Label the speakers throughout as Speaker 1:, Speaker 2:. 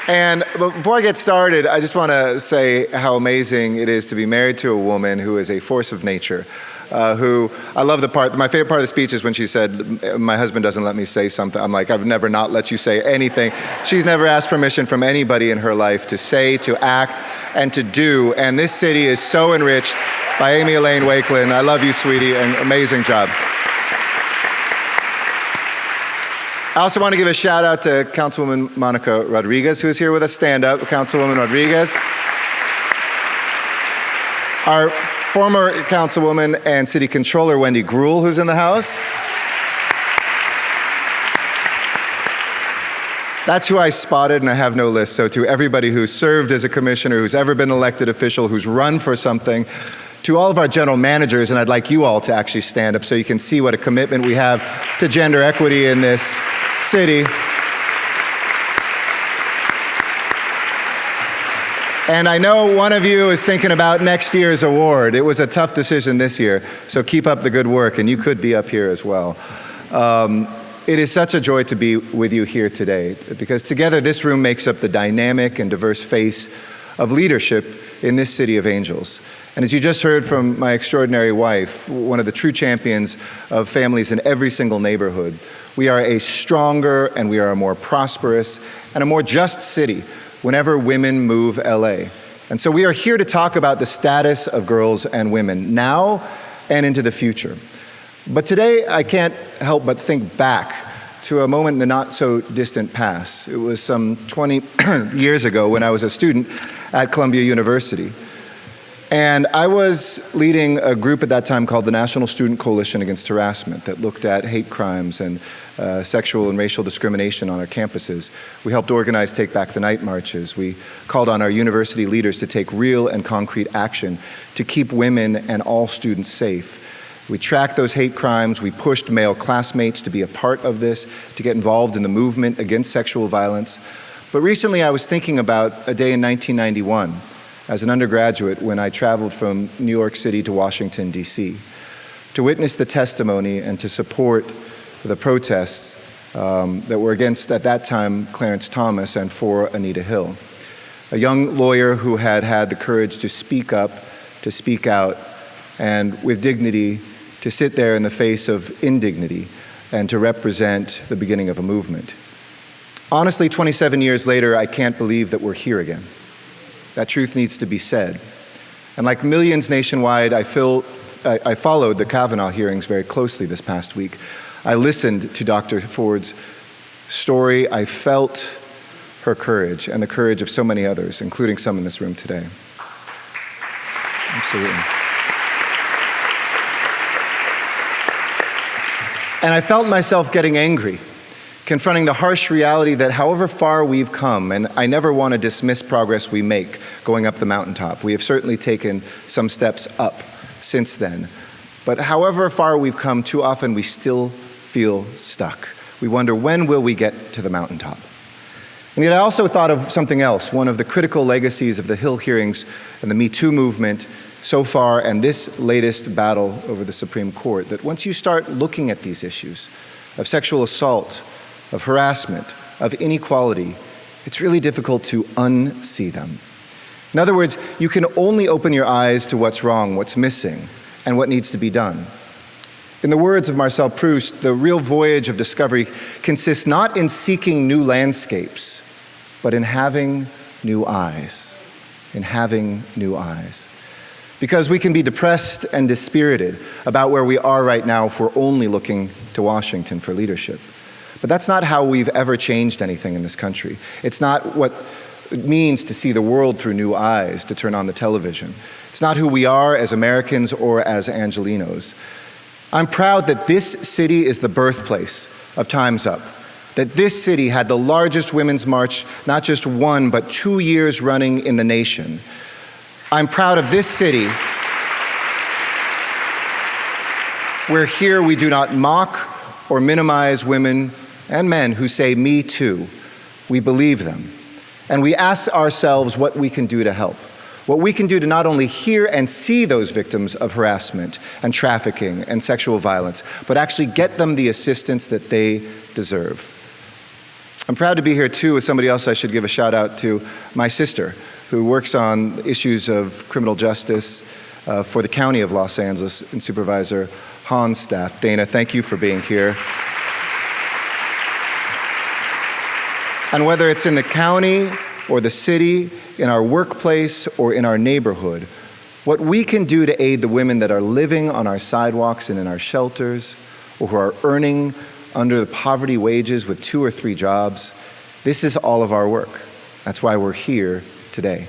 Speaker 1: And before I get started, I just want to say how amazing it is to be married to a woman who is a force of nature. Who, I love my favorite part of the speech is when she said, my husband doesn't let me say something. I'm like, I've never not let you say anything. She's never asked permission from anybody in her life to say, to act, and to do. And this city is so enriched by Elaine Wakeland. I love you, sweetie, and amazing job. I also want to give a shout out to Councilwoman Monica Rodriguez, who is here with us. Stand up, Councilwoman Rodriguez. Our former Councilwoman and City Controller, Wendy Gruhl, who's in the house. That's who I spotted, and I have no list. So to everybody who's served as a commissioner, who's ever been an elected official, who's run for something, to all of our general managers, and I'd like you all to actually stand up so you can see what a commitment we have to gender equity in this city. And I know one of you is thinking about next year's award. It was a tough decision this year, so keep up the good work, and you could be up here as well. It is such a joy to be with you here today, because together this room makes up the dynamic and diverse face of leadership in this city of angels. And as you just heard from my extraordinary wife, one of the true champions of families in every single neighborhood, we are a stronger and we are a more prosperous and a more just city whenever women move LA. And so we are here to talk about the status of girls and women now and into the future. But today I can't help but think back to a moment in the not so distant past. It was some 20 years ago when I was a student at Columbia University. And I was leading a group at that time called the National Student Coalition Against Harassment that looked at hate crimes and sexual and racial discrimination on our campuses. We helped organize Take Back the Night marches. We called on our university leaders to take real and concrete action to keep women and all students safe. We tracked those hate crimes. We pushed male classmates to be a part of this, to get involved in the movement against sexual violence. But recently I was thinking about a day in 1991 as an undergraduate when I traveled from New York City to Washington, D.C., to witness the testimony and to support the protests that were against, at that time, Clarence Thomas and for Anita Hill, a young lawyer who had had the courage to speak up, to speak out, and with dignity to sit there in the face of indignity and to represent the beginning of a movement. Honestly, 27 years later, I can't believe that we're here again. That truth needs to be said. And like millions nationwide, I followed the Kavanaugh hearings very closely this past week. I listened to Dr. Ford's story. I felt her courage and the courage of so many others, including some in this room today. Absolutely. And I felt myself getting angry, confronting the harsh reality that however far we've come, and I never want to dismiss progress we make going up the mountaintop. We have certainly taken some steps up since then. But however far we've come, too often we still feel stuck. We wonder, when will we get to the mountaintop? And yet I also thought of something else, one of the critical legacies of the Hill hearings and the Me Too movement so far, and this latest battle over the Supreme Court, that once you start looking at these issues of sexual assault, of harassment, of inequality, it's really difficult to unsee them. In other words, you can only open your eyes to what's wrong, what's missing, and what needs to be done. In the words of Marcel Proust, the real voyage of discovery consists not in seeking new landscapes, but in having new eyes. In having new eyes. Because we can be depressed and dispirited about where we are right now if we're only looking to Washington for leadership. But that's not how we've ever changed anything in this country. It's not what it means to see the world through new eyes, to turn on the television. It's not who we are as Americans or as Angelenos. I'm proud that this city is the birthplace of Time's Up, that this city had the largest women's march, not just one, but 2 years running in the nation. I'm proud of this city, where here we do not mock or minimize women and men who say, "Me too." We believe them. And we ask ourselves what we can do to help. What we can do to not only hear and see those victims of harassment and trafficking and sexual violence, but actually get them the assistance that they deserve. I'm proud to be here too with somebody else I should give a shout out to, my sister, who works on issues of criminal justice for the County of Los Angeles and Supervisor Hahn's staff. Dana, thank you for being here. And whether it's in the county or the city, in our workplace or in our neighborhood, what we can do to aid the women that are living on our sidewalks and in our shelters, or who are earning under the poverty wages with 2 or 3 jobs, this is all of our work. That's why we're here today.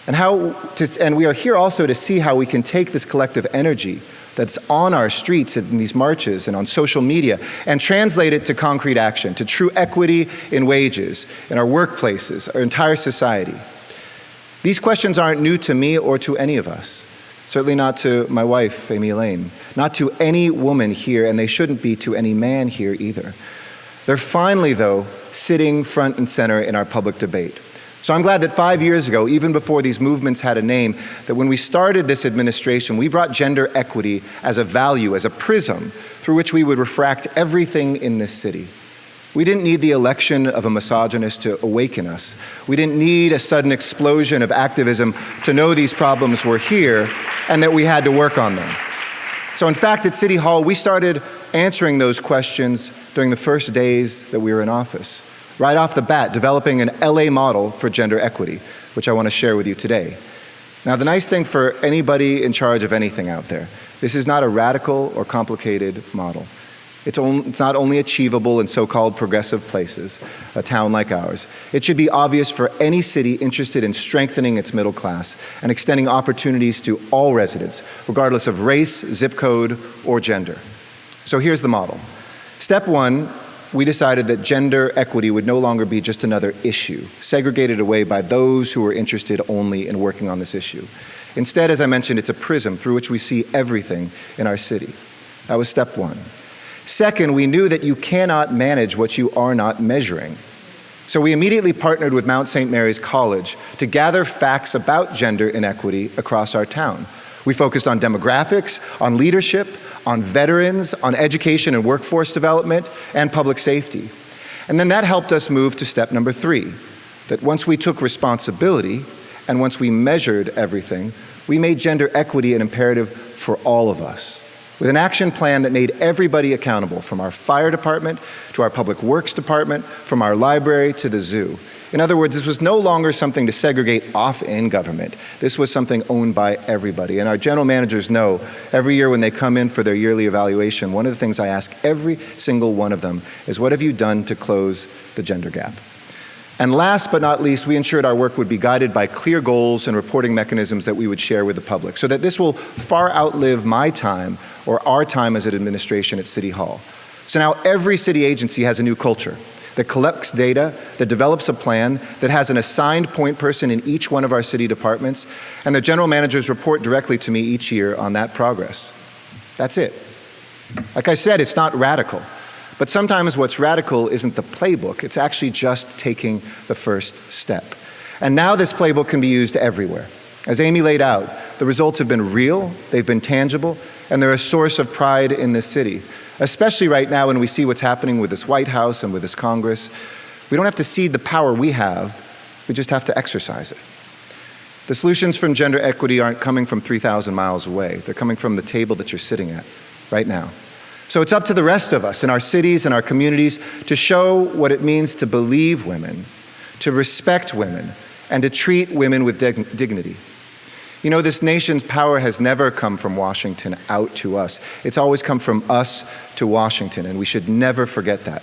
Speaker 1: And we are here also to see how we can take this collective energy that's on our streets and in these marches and on social media and translate it to concrete action, to true equity in wages, in our workplaces, our entire society. These questions aren't new to me or to any of us. Certainly not to my wife, Elaine, not to any woman here, and they shouldn't be to any man here either. They're finally, though, sitting front and center in our public debate. So I'm glad that 5 years ago, even before these movements had a name, that when we started this administration, we brought gender equity as a value, as a prism through which we would refract everything in this city. We didn't need the election of a misogynist to awaken us. We didn't need a sudden explosion of activism to know these problems were here and that we had to work on them. So in fact, at City Hall, we started answering those questions during the first days that we were in office. Right off the bat, developing an LA model for gender equity, which I want to share with you today. Now, the nice thing for anybody in charge of anything out there, this is not a radical or complicated model. It's not only achievable in so-called progressive places, a town like ours. It should be obvious for any city interested in strengthening its middle class and extending opportunities to all residents, regardless of race, zip code, or gender. So here's the model. Step 1, we decided that gender equity would no longer be just another issue, segregated away by those who are interested only in working on this issue. Instead, as I mentioned, it's a prism through which we see everything in our city. That was step 1. Second, we knew that you cannot manage what you are not measuring. So we immediately partnered with Mount St. Mary's College to gather facts about gender inequity across our town. We focused on demographics, on leadership, on veterans, on education and workforce development, and public safety. And then that helped us move to step number 3, that once we took responsibility and once we measured everything, we made gender equity an imperative for all of us, with an action plan that made everybody accountable, from our fire department to our public works department, from our library to the zoo. In other words, this was no longer something to segregate off in government. This was something owned by everybody. And our general managers know every year when they come in for their yearly evaluation, one of the things I ask every single one of them is, what have you done to close the gender gap? And last but not least, we ensured our work would be guided by clear goals and reporting mechanisms that we would share with the public, so that this will far outlive my time or our time as an administration at City Hall. So now every city agency has a new culture that collects data, that develops a plan, that has an assigned point person in each one of our city departments, and the general managers report directly to me each year on that progress. That's it. Like I said, it's not radical. But sometimes what's radical isn't the playbook, it's actually just taking the first step. And now this playbook can be used everywhere. As Amy laid out, the results have been real, they've been tangible, and they're a source of pride in this city. Especially right now when we see what's happening with this White House and with this Congress. We don't have to cede the power we have, we just have to exercise it. The solutions from gender equity aren't coming from 3,000 miles away. They're coming from the table that you're sitting at right now. So it's up to the rest of us in our cities and our communities to show what it means to believe women, to respect women, and to treat women with dignity. You know, this nation's power has never come from Washington out to us. It's always come from us to Washington, and we should never forget that.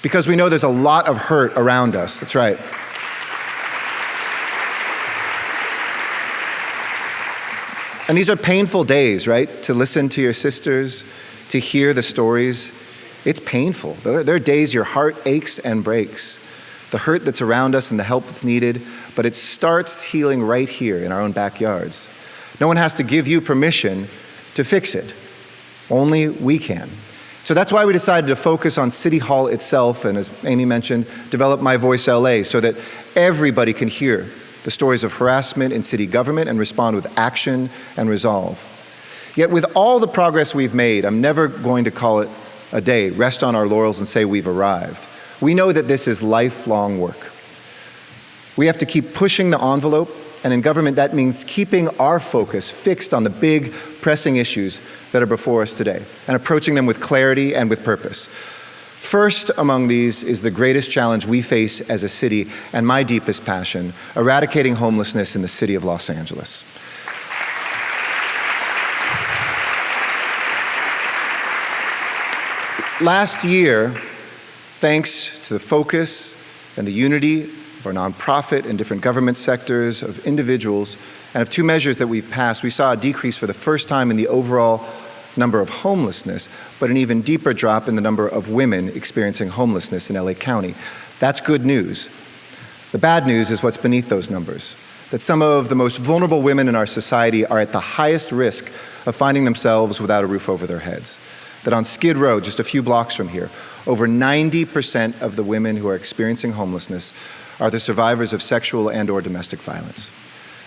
Speaker 1: Because we know there's a lot of hurt around us. That's right. And these are painful days, right? To listen to your sisters, to hear the stories. It's painful. There are days your heart aches and breaks. The hurt that's around us and the help that's needed, but it starts healing right here in our own backyards. No one has to give you permission to fix it. Only we can. So that's why we decided to focus on City Hall itself, and as Amy mentioned, develop My Voice LA so that everybody can hear the stories of harassment in city government and respond with action and resolve. Yet with all the progress we've made, I'm never going to call it a day, rest on our laurels and say we've arrived. We know that this is lifelong work. We have to keep pushing the envelope, and in government that means keeping our focus fixed on the big, pressing issues that are before us today, and approaching them with clarity and with purpose. First among these is the greatest challenge we face as a city, and my deepest passion, eradicating homelessness in the city of Los Angeles. Last year, thanks to the focus and the unity of our nonprofit and different government sectors, of individuals, and of two measures that we've passed, we saw a decrease for the first time in the overall number of homelessness, but an even deeper drop in the number of women experiencing homelessness in LA County. That's good news. The bad news is what's beneath those numbers, that some of the most vulnerable women in our society are at the highest risk of finding themselves without a roof over their heads. That on Skid Row, just a few blocks from here, over 90% of the women who are experiencing homelessness are the survivors of sexual and/or domestic violence.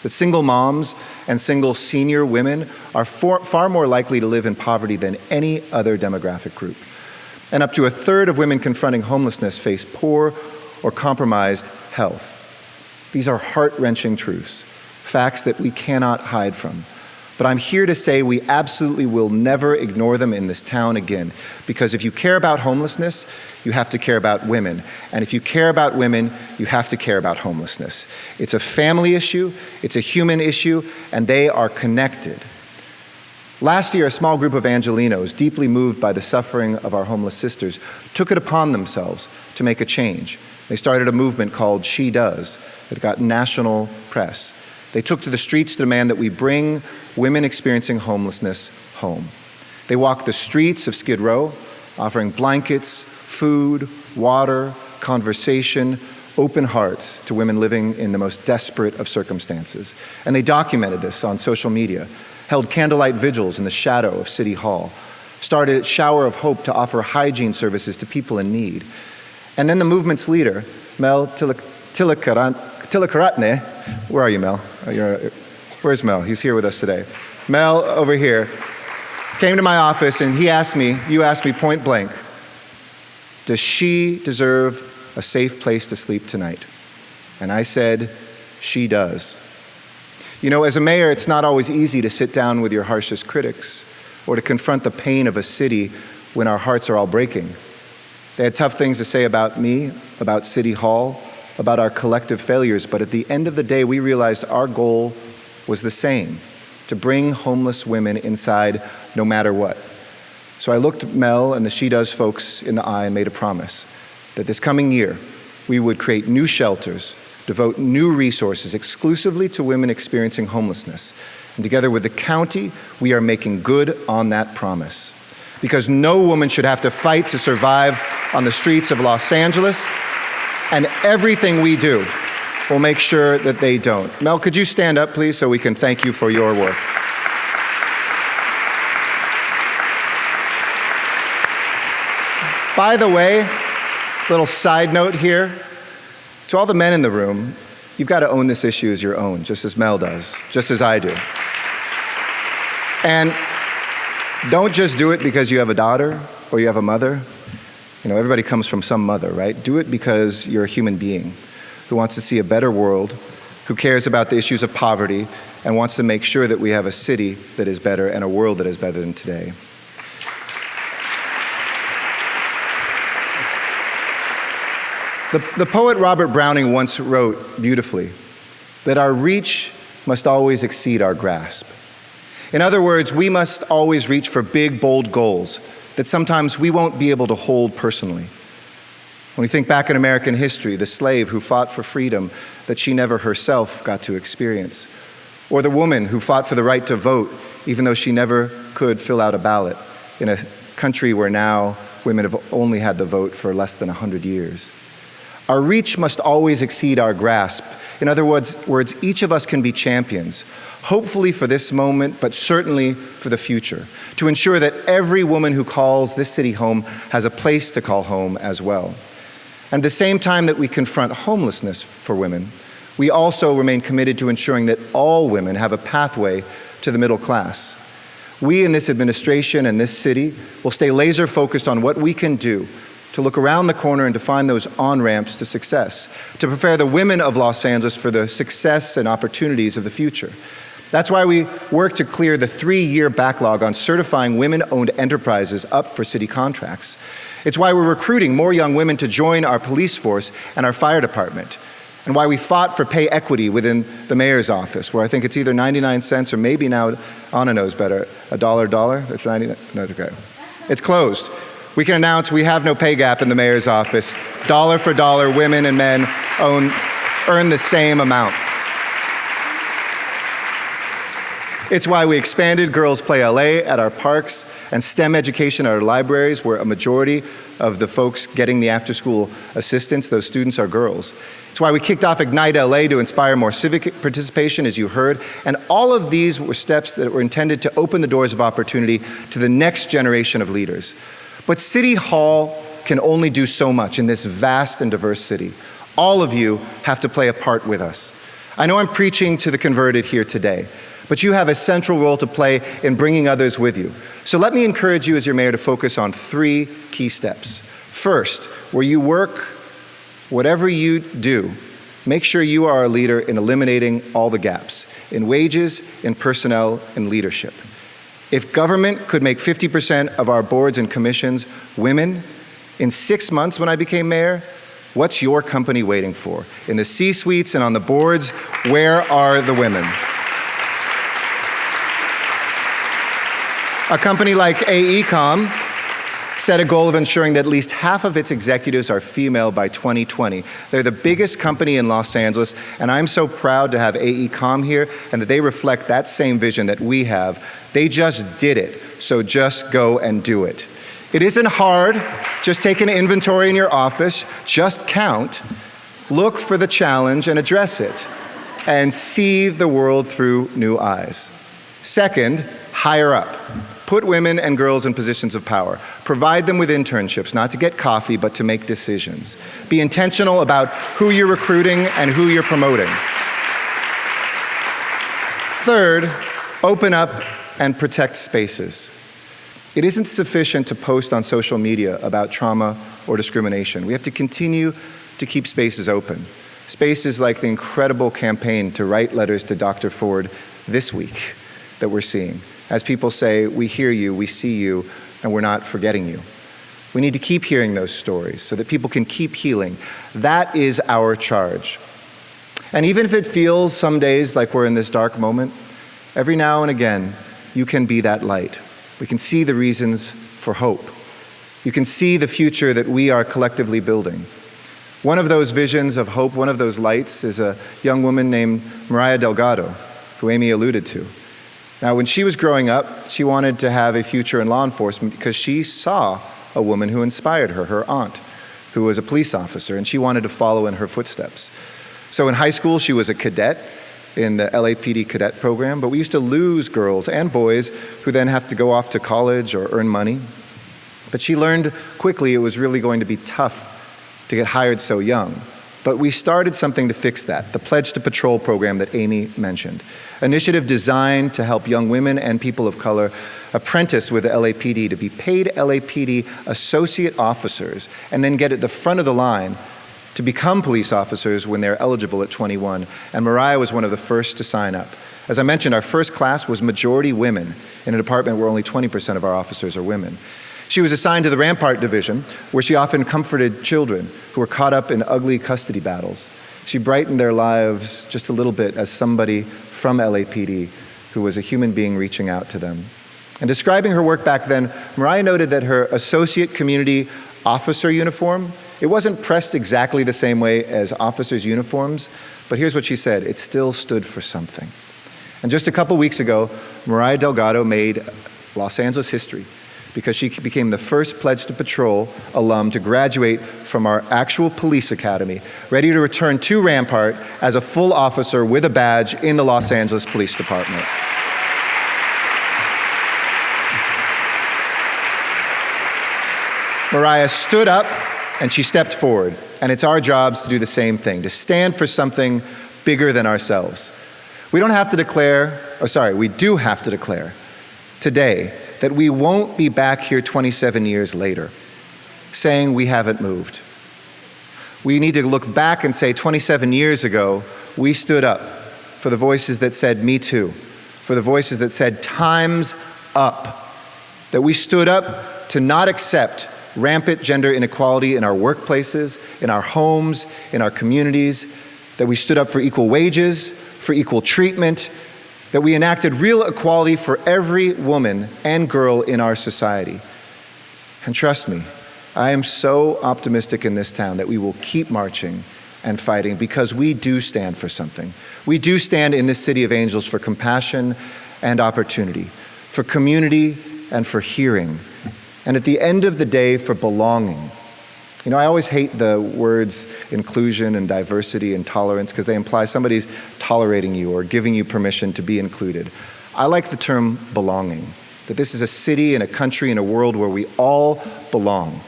Speaker 1: That single moms and single senior women are far more likely to live in poverty than any other demographic group. And up to a third of women confronting homelessness face poor or compromised health. These are heart-wrenching truths, facts that we cannot hide from. But I'm here to say we absolutely will never ignore them in this town again, because if you care about homelessness, you have to care about women. And if you care about women, you have to care about homelessness. It's a family issue, it's a human issue, and they are connected. Last year, a small group of Angelenos, deeply moved by the suffering of our homeless sisters, took it upon themselves to make a change. They started a movement called She Does that got national press. They took to the streets to demand that we bring women experiencing homelessness home. They walked the streets of Skid Row, offering blankets, food, water, conversation, open hearts to women living in the most desperate of circumstances. And they documented this on social media, held candlelight vigils in the shadow of City Hall, started a shower of hope to offer hygiene services to people in need. And then the movement's leader, Mel Tilakaratne, where are you, Mel? Where's Mel? He's here with us today. Mel, over here, came to my office and you asked me point blank, does she deserve a safe place to sleep tonight? And I said, she does. You know, as a mayor, it's not always easy to sit down with your harshest critics or to confront the pain of a city when our hearts are all breaking. They had tough things to say about me, about City Hall, about our collective failures, but at the end of the day, we realized our goal was the same, to bring homeless women inside no matter what. So I looked Mel and the She Does folks in the eye and made a promise that this coming year, we would create new shelters, devote new resources exclusively to women experiencing homelessness. And together with the county, we are making good on that promise. Because no woman should have to fight to survive on the streets of Los Angeles, and everything we do will make sure that they don't. Mel, could you stand up, please, so we can thank you for your work. By the way, little side note here, to all the men in the room, you've got to own this issue as your own, just as Mel does, just as I do. And don't just do it because you have a daughter or you have a mother. You know, everybody comes from some mother, right? Do it because you're a human being who wants to see a better world, who cares about the issues of poverty, and wants to make sure that we have a city that is better and a world that is better than today. The poet Robert Browning once wrote beautifully that our reach must always exceed our grasp. In other words, we must always reach for big, bold goals that sometimes we won't be able to hold personally. When we think back in American history, the slave who fought for freedom that she never herself got to experience, or the woman who fought for the right to vote even though she never could fill out a ballot in a country where now women have only had the vote for less than 100 years. Our reach must always exceed our grasp. In other words, each of us can be champions, hopefully for this moment, but certainly for the future, to ensure that every woman who calls this city home has a place to call home as well. And at the same time that we confront homelessness for women, we also remain committed to ensuring that all women have a pathway to the middle class. We in this administration and this city will stay laser focused on what we can do to look around the corner and to find those on-ramps to success, to prepare the women of Los Angeles for the success and opportunities of the future. That's why we work to clear the 3-year backlog on certifying women-owned enterprises up for city contracts. It's why we're recruiting more young women to join our police force and our fire department, and why we fought for pay equity within the mayor's office, where I think it's either 99 cents or maybe now, Anna knows better, $1? It's 99, no, okay. It's closed. We can announce we have no pay gap in the mayor's office. Dollar for dollar, women and men earn the same amount. It's why we expanded Girls Play LA at our parks and STEM education at our libraries, where a majority of the folks getting the after-school assistance, those students are girls. It's why we kicked off Ignite LA to inspire more civic participation, as you heard. And all of these were steps that were intended to open the doors of opportunity to the next generation of leaders. But City Hall can only do so much in this vast and diverse city. All of you have to play a part with us. I know I'm preaching to the converted here today, but you have a central role to play in bringing others with you. So let me encourage you as your mayor to focus on 3 key steps. First, where you work, whatever you do, make sure you are a leader in eliminating all the gaps in wages, in personnel, and leadership. If government could make 50% of our boards and commissions women, in 6 months when I became mayor, what's your company waiting for? In the C-suites and on the boards, where are the women? A company like AECOM set a goal of ensuring that at least half of its executives are female by 2020. They're the biggest company in Los Angeles, and I'm so proud to have AECOM here and that they reflect that same vision that we have. They just did it, so just go and do it. It isn't hard. Just take an inventory in your office, just count, look for the challenge and address it, and see the world through new eyes. Second, hire up. Put women and girls in positions of power. Provide them with internships, not to get coffee, but to make decisions. Be intentional about who you're recruiting and who you're promoting. Third, open up and protect spaces. It isn't sufficient to post on social media about trauma or discrimination. We have to continue to keep spaces open. Spaces like the incredible campaign to write letters to Dr. Ford this week that we're seeing. As people say, we hear you, we see you, and we're not forgetting you. We need to keep hearing those stories so that people can keep healing. That is our charge. And even if it feels some days like we're in this dark moment, every now and again, you can be that light. We can see the reasons for hope. You can see the future that we are collectively building. One of those visions of hope, one of those lights, is a young woman named Mariah Delgado, who Amy alluded to. Now, when she was growing up, she wanted to have a future in law enforcement because she saw a woman who inspired her, her aunt, who was a police officer, and she wanted to follow in her footsteps. So in high school, she was a cadet in the LAPD cadet program, but we used to lose girls and boys who then have to go off to college or earn money. But she learned quickly it was really going to be tough to get hired so young. But we started something to fix that, the Pledge to Patrol program that Amy mentioned. Initiative designed to help young women and people of color apprentice with the LAPD to be paid LAPD associate officers and then get at the front of the line to become police officers when they're eligible at 21. And Mariah was one of the first to sign up. As I mentioned, our first class was majority women in a department where only 20% of our officers are women. She was assigned to the Rampart Division, where she often comforted children who were caught up in ugly custody battles. She brightened their lives just a little bit as somebody from LAPD who was a human being reaching out to them. And describing her work back then, Mariah noted that her associate community officer uniform, it wasn't pressed exactly the same way as officers' uniforms, but here's what she said: it still stood for something. And just a couple weeks ago, Mariah Delgado made Los Angeles history because she became the first Pledge to Patrol alum to graduate from our actual police academy, ready to return to Rampart as a full officer with a badge in the Los Angeles Police Department. Mariah stood up and she stepped forward, and it's our jobs to do the same thing, to stand for something bigger than ourselves. We do have to declare today that we won't be back here 27 years later. saying we haven't moved. We need to look back and say 27 years ago, we stood up for the voices that said, me too, for the voices that said, time's up, that we stood up to not accept rampant gender inequality in our workplaces, in our homes, in our communities, that we stood up for equal wages, for equal treatment, that we enacted real equality for every woman and girl in our society. And trust me, I am so optimistic in this town that we will keep marching and fighting because we do stand for something. We do stand in this city of angels for compassion and opportunity, for community and for hearing, and at the end of the day, for belonging. You know, I always hate the words inclusion and diversity and tolerance because they imply somebody's tolerating you or giving you permission to be included. I like the term belonging, that this is a city and a country and a world where we all belong.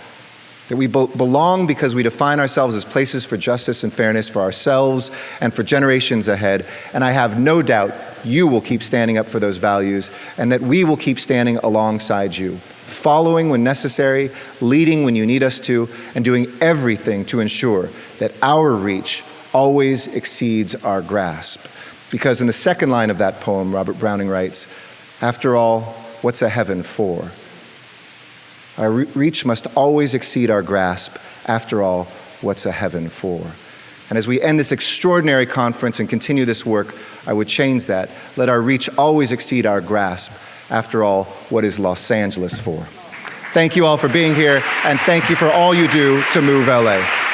Speaker 1: That we belong because we define ourselves as places for justice and fairness for ourselves and for generations ahead. And I have no doubt you will keep standing up for those values and that we will keep standing alongside you, following when necessary, leading when you need us to, and doing everything to ensure that our reach always exceeds our grasp. Because in the second line of that poem, Robert Browning writes, after all, what's a heaven for? Our reach must always exceed our grasp. After all, what's a heaven for? And as we end this extraordinary conference and continue this work, I would change that. Let our reach always exceed our grasp. After all, what is Los Angeles for? Thank you all for being here, and thank you for all you do to move LA.